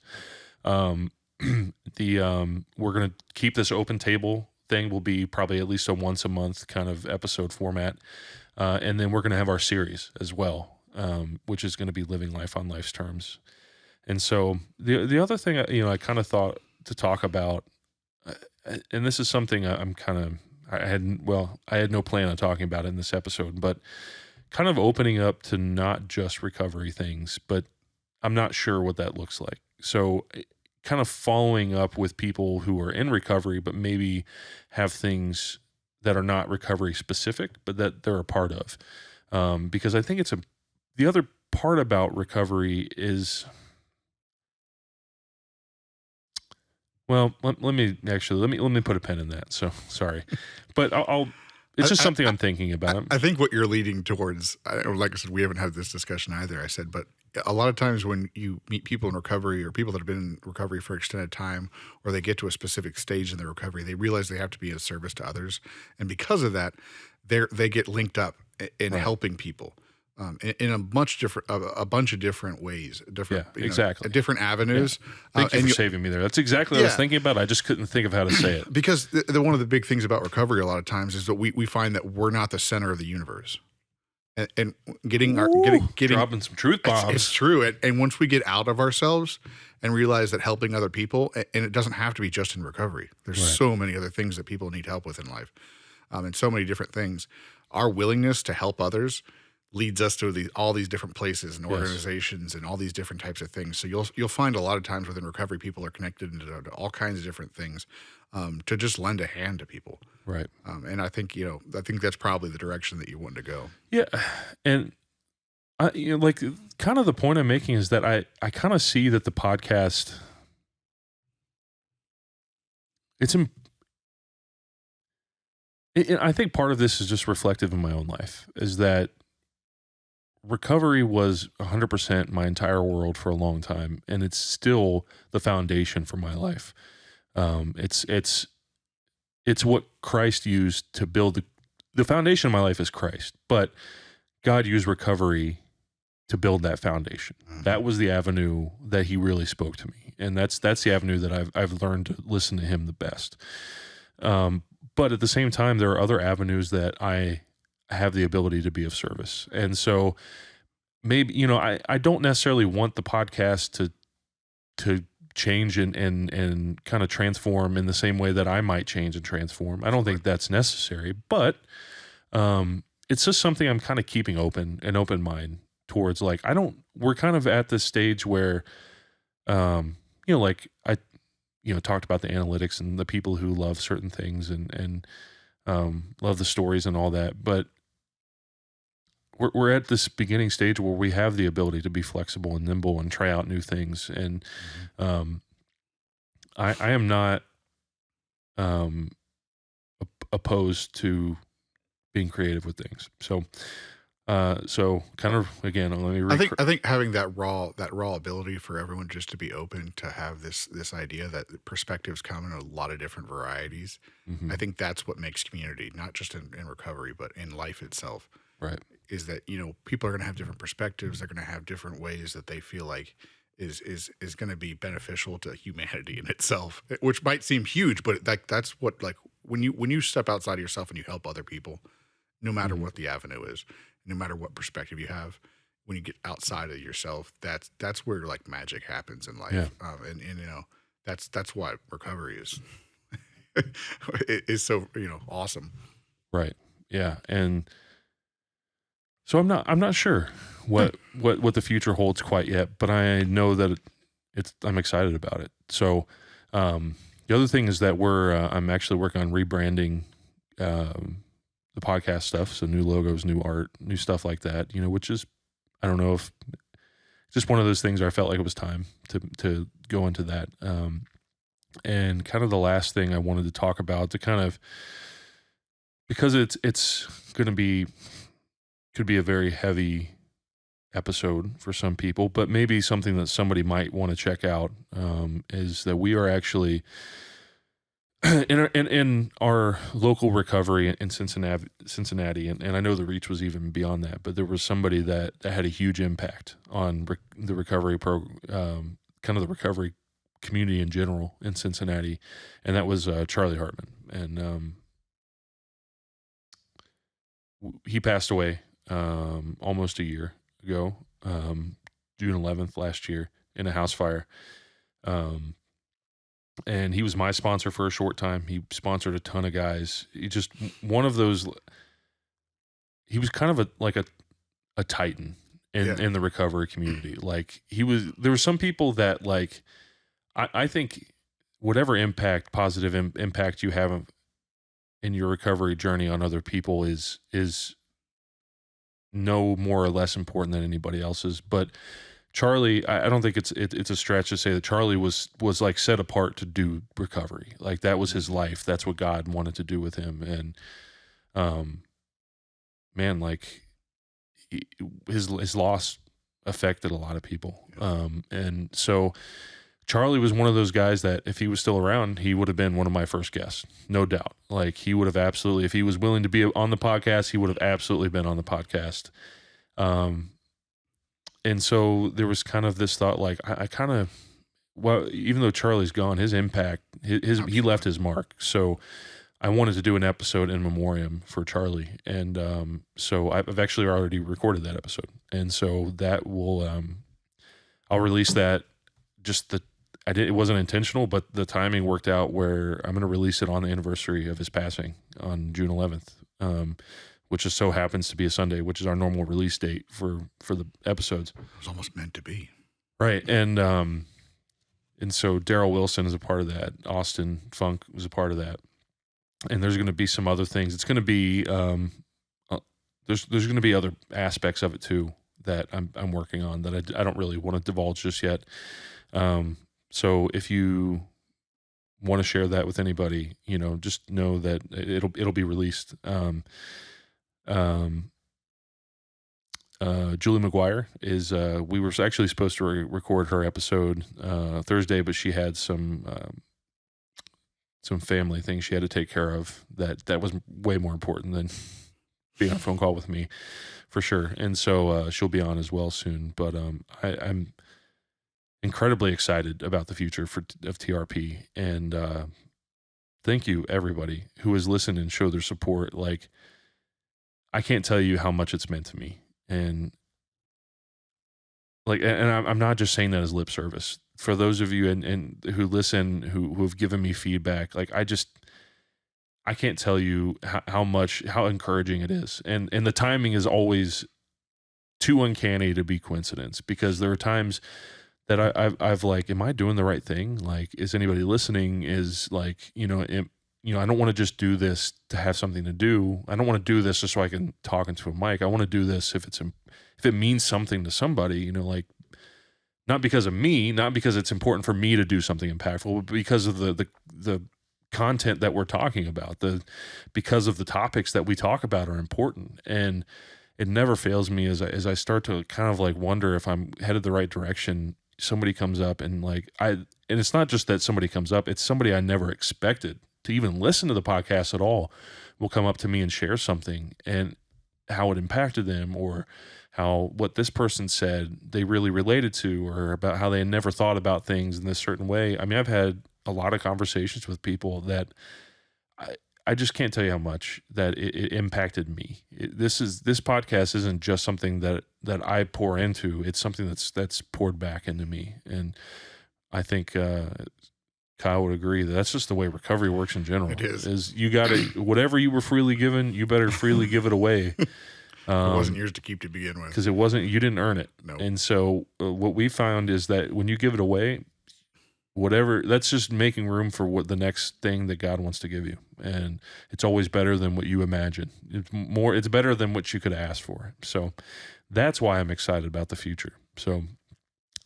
We're going to keep this open table thing. Will be probably at least a once a month kind of episode format. And then we're going to have our series as well, which is going to be living life on life's terms. And so the other thing, I kind of thought to talk about, and this is something I had no plan on talking about it in this episode, but kind of opening up to not just recovery things, but I'm not sure what that looks like. So kind of following up with people who are in recovery, but maybe have things that are not recovery specific, but that they're a part of. Because I think the other part about recovery is, well, let me put a pin in that. So sorry, but it's just something I'm thinking about. I think what you're leading towards, like I said, we haven't had this discussion either. I said, but a lot of times when you meet people in recovery or people that have been in recovery for extended time, or they get to a specific stage in their recovery, they realize they have to be of service to others. And because of that, they get linked up in helping people. In a bunch of different ways, exactly, different avenues. Thank you for saving me there. That's exactly what I was thinking about. I just couldn't think of how to say it. Because one of the big things about recovery a lot of times is that we find that we're not the center of the universe, and getting dropping some truth bombs. It's true. And once we get out of ourselves and realize that helping other people, and it doesn't have to be just in recovery. There's so many other things that people need help with in life, and so many different things. Our willingness to help others leads us to all these different places and organizations and all these different types of things. So you'll find a lot of times within recovery, people are connected to all kinds of different things to just lend a hand to people. Right. And I think that's probably the direction that you want to go. Yeah. And like kind of the point I'm making is that I kind of see that the podcast, I think part of this is just reflective in my own life, is that recovery was 100% my entire world for a long time, and it's still the foundation for my life. It's what Christ used to build the foundation of my life is Christ, but God used recovery to build that foundation. Mm-hmm. That was the avenue that He really spoke to me, and that's the avenue that I've learned to listen to Him the best. But at the same time, there are other avenues that I have the ability to be of service. And so maybe, I don't necessarily want the podcast to change and kind of transform in the same way that I might change and transform. I don't think that's necessary, but it's just something I'm kind of keeping an open mind towards. Like, we're kind of at this stage where, like I, talked about the analytics and the people who love certain things and love the stories and all that, but we're at this beginning stage where we have the ability to be flexible and nimble and try out new things. And I am not opposed to being creative with things. So kind of again, let me. I think having that raw ability for everyone just to be open to have this idea that perspectives come in a lot of different varieties. Mm-hmm. I think that's what makes community, not just in recovery, but in life itself. Right. Is that, people are going to have different perspectives. They're going to have different ways that they feel like is going to be beneficial to humanity in itself, which might seem huge, but that's what, like, when you step outside of yourself and you help other people, no matter what the avenue is, no matter what perspective you have, when you get outside of yourself, that's where like magic happens in life. Yeah. And that's why recovery is so, awesome. Right. Yeah. And so I'm not sure what the future holds quite yet, but I know that I'm excited about it. So, the other thing is that I'm actually working on rebranding, the podcast stuff. So new logos, new art, new stuff like that, which is, I don't know, if just one of those things where I felt like it was time to go into that. And kind of the last thing I wanted to talk about, to kind of, because it's going to be, could be a very heavy episode for some people, but maybe something that somebody might want to check out, is that we are actually in our local recovery in Cincinnati, and I know the reach was even beyond that, but there was somebody that had a huge impact on the recovery kind of the recovery community in general in Cincinnati, and that was Charlie Hartman, and he passed away almost a year ago, June 11th last year, in a house fire. And he was my sponsor for a short time. He sponsored a ton of guys. He just one of those. He was kind of a titan in the recovery community. Like, there were some people that, like, I think whatever positive impact you have in your recovery journey on other people is no more or less important than anybody else's. But Charlie, I don't think it's a stretch to say that Charlie was like set apart to do recovery. Like, that was his life. That's what God wanted to do with him. And, man, like, his loss affected a lot of people. And so Charlie was one of those guys that if he was still around, he would have been one of my first guests, no doubt. Like, he would have absolutely, if he was willing to be on the podcast, he would have absolutely been on the podcast. And so there was kind of this thought, like, I kind of, well, even though Charlie's gone, his impact, he left his mark. So I wanted to do an episode in memoriam for Charlie. And so I've actually already recorded that episode. And so that will, I'll release that. It wasn't intentional, but the timing worked out where I'm going to release it on the anniversary of his passing on June 11th. Which just so happens to be a Sunday, which is our normal release date for the episodes. It was almost meant to be. Right. And so Daryl Wilson is a part of that. Austin Funk was a part of that. And there's going to be some other things. It's going to be, there's going to be other aspects of it too that I'm working on that I don't really want to divulge just yet. So if you want to share that with anybody, just know that it'll be released. Julie McGuire is, we were actually supposed to record her episode Thursday, but she had some family things she had to take care of that was way more important than being on a phone call with me, for sure. And so she'll be on as well soon. But I'm incredibly excited about the future of TRP, and thank you everybody who has listened and showed their support. Like, I can't tell you how much it's meant to me. And like, and I'm not just saying that as lip service. For those of you and who listen, who have given me feedback, like I can't tell you how encouraging it is. And the timing is always too uncanny to be coincidence, because there are times that I've like, am I doing the right thing? Like, is anybody listening? Is like, I don't want to just do this to have something to do. I don't want to do this just so I can talk into a mic. I want to do this if it means something to somebody, like, not because of me, not because it's important for me to do something impactful, but because of the content that we're talking about, because of the topics that we talk about are important. And it never fails me as I start to kind of like wonder if I'm headed the right direction. Somebody comes up and and it's not just that somebody comes up, it's somebody I never expected to even listen to the podcast at all will come up to me and share something and how it impacted them, or how what this person said they really related to, or about how they had never thought about things in this certain way. I mean, I've had a lot of conversations with people that I just can't tell you how much that it impacted me. This podcast isn't just something that I pour into. It's something that's poured back into me. And I think Kyle would agree that that's just the way recovery works in general. It is you got to, whatever you were freely given, you better freely give it away. It wasn't yours to keep to begin with, because you didn't earn it. No. And so what we found is that when you give it away, whatever, that's just making room for what the next thing that God wants to give you. And it's always better than what you imagine. It's better than what you could ask for. So that's why I'm excited about the future. So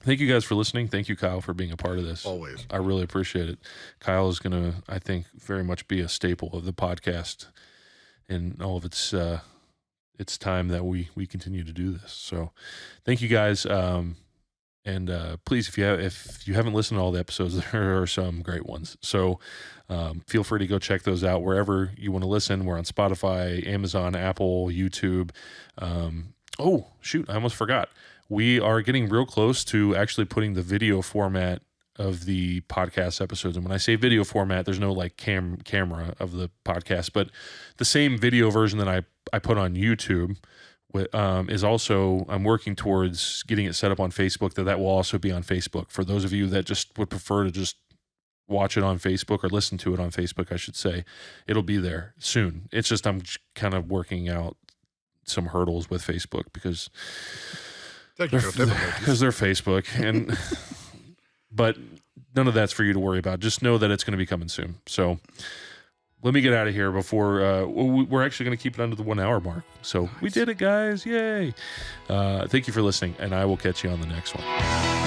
thank you guys for listening. Thank you, Kyle, for being a part of this. Always. I really appreciate it. Kyle is going to, I think, very much be a staple of the podcast and all of it's time that we continue to do this. So thank you guys. And please, if you haven't listened to all the episodes, there are some great ones. So feel free to go check those out wherever you want to listen. We're on Spotify, Amazon, Apple, YouTube. Oh, shoot, I almost forgot. We are getting real close to actually putting the video format of the podcast episodes. And when I say video format, there's no like camera of the podcast, but the same video version that I put on YouTube is also, I'm working towards getting it set up on Facebook, that will also be on Facebook. For those of you that just would prefer to just watch it on Facebook, or listen to it on Facebook, I should say, it'll be there soon. It's just, I'm kind of working out some hurdles with Facebook because they're Facebook, and but none of that's for you to worry about. Just know that it's going to be coming soon. So let me get out of here before we're actually going to keep it under the 1 hour mark. So nice. We did it, guys. Yay. Thank you for listening, and I will catch you on the next one.